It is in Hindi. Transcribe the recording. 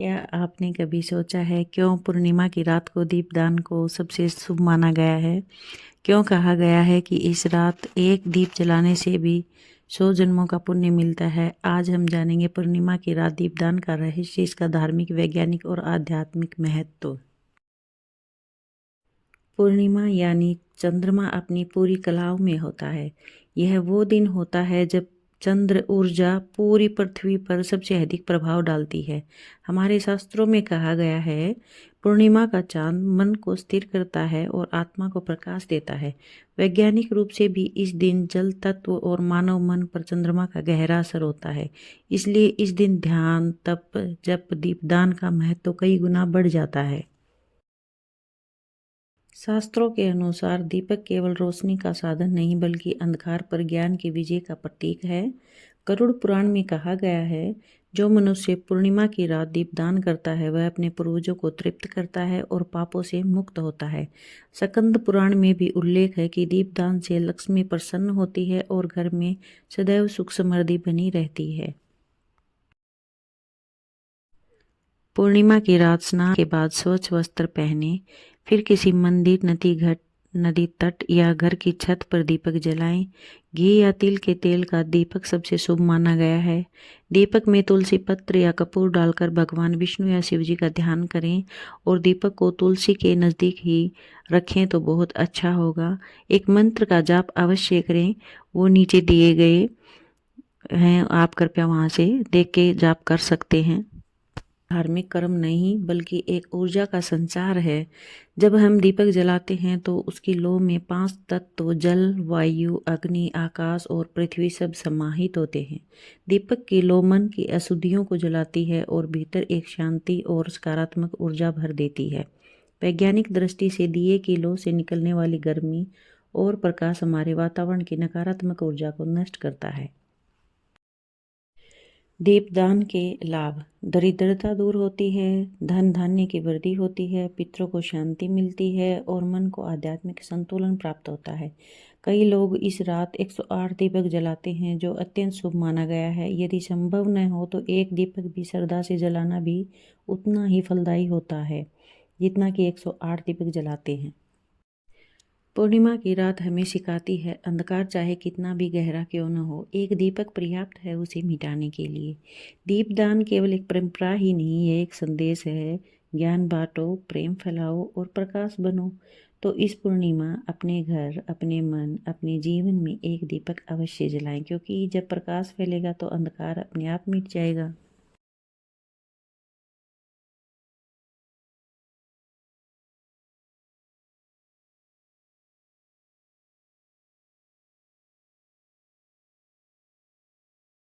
क्या आपने कभी सोचा है क्यों पूर्णिमा की रात को दीपदान को सबसे शुभ माना गया है? क्यों कहा गया है कि इस रात एक दीप जलाने से भी 100 जन्मों का पुण्य मिलता है? आज हम जानेंगे पूर्णिमा की रात दीपदान का रहस्य, इसका धार्मिक, वैज्ञानिक और आध्यात्मिक महत्व। पूर्णिमा यानी चंद्रमा अपनी पूरी कलाओं में होता है। यह वो दिन होता है जब चंद्र ऊर्जा पूरी पृथ्वी पर सबसे अधिक प्रभाव डालती है। हमारे शास्त्रों में कहा गया है, पूर्णिमा का चांद मन को स्थिर करता है और आत्मा को प्रकाश देता है। वैज्ञानिक रूप से भी इस दिन जल तत्व और मानव मन पर चंद्रमा का गहरा असर होता है। इसलिए इस दिन ध्यान, तप, जप, दीपदान का महत्व कई गुना बढ़ जाता है। शास्त्रों के अनुसार दीपक केवल रोशनी का साधन नहीं बल्कि अंधकार पर ज्ञान की विजय का प्रतीक है। गरुड़ पुराण में कहा गया है, जो मनुष्य पूर्णिमा की रात दीपदान करता है वह अपने पूर्वजों को तृप्त करता है और पापों से मुक्त होता है। स्कंद पुराण में भी उल्लेख है कि दीपदान से लक्ष्मी प्रसन्न होती है और घर में सदैव सुख समृद्धि बनी रहती है। पूर्णिमा की रात स्नान के बाद स्वच्छ वस्त्र पहने, फिर किसी मंदिर, नदी तट या घर की छत पर दीपक जलाएं। घी या तिल के तेल का दीपक सबसे शुभ माना गया है। दीपक में तुलसी पत्र या कपूर डालकर भगवान विष्णु या शिव जी का ध्यान करें और दीपक को तुलसी के नज़दीक ही रखें तो बहुत अच्छा होगा। एक मंत्र का जाप अवश्य करें, वो नीचे दिए गए हैं, आप कृपया वहाँ से देख के जाप कर सकते हैं। धार्मिक कर्म नहीं बल्कि एक ऊर्जा का संचार है। जब हम दीपक जलाते हैं तो उसकी लौ में 5 तत्व जल, वायु, अग्नि, आकाश और पृथ्वी सब समाहित होते हैं। दीपक की लौ मन की अशुद्धियों को जलाती है और भीतर एक शांति और सकारात्मक ऊर्जा भर देती है। वैज्ञानिक दृष्टि से दिए की लौ से निकलने वाली गर्मी और प्रकाश हमारे वातावरण की नकारात्मक ऊर्जा को नष्ट करता है। दीपदान के लाभ: दरिद्रता दूर होती है, धन धान्य की वृद्धि होती है, पितरों को शांति मिलती है और मन को आध्यात्मिक संतुलन प्राप्त होता है। कई लोग इस रात 108 दीपक जलाते हैं जो अत्यंत शुभ माना गया है। यदि संभव न हो तो एक दीपक भी श्रद्धा से जलाना भी उतना ही फलदायी होता है जितना कि 108 दीपक जलाते हैं। पूर्णिमा की रात हमें सिखाती है, अंधकार चाहे कितना भी गहरा क्यों न हो, एक दीपक पर्याप्त है उसे मिटाने के लिए। दीपदान केवल एक परंपरा ही नहीं, ये एक संदेश है। ज्ञान बांटो, प्रेम फैलाओ और प्रकाश बनो। तो इस पूर्णिमा अपने घर, अपने मन, अपने जीवन में एक दीपक अवश्य जलाएं, क्योंकि जब प्रकाश फैलेगा तो अंधकार अपने आप मिट जाएगा।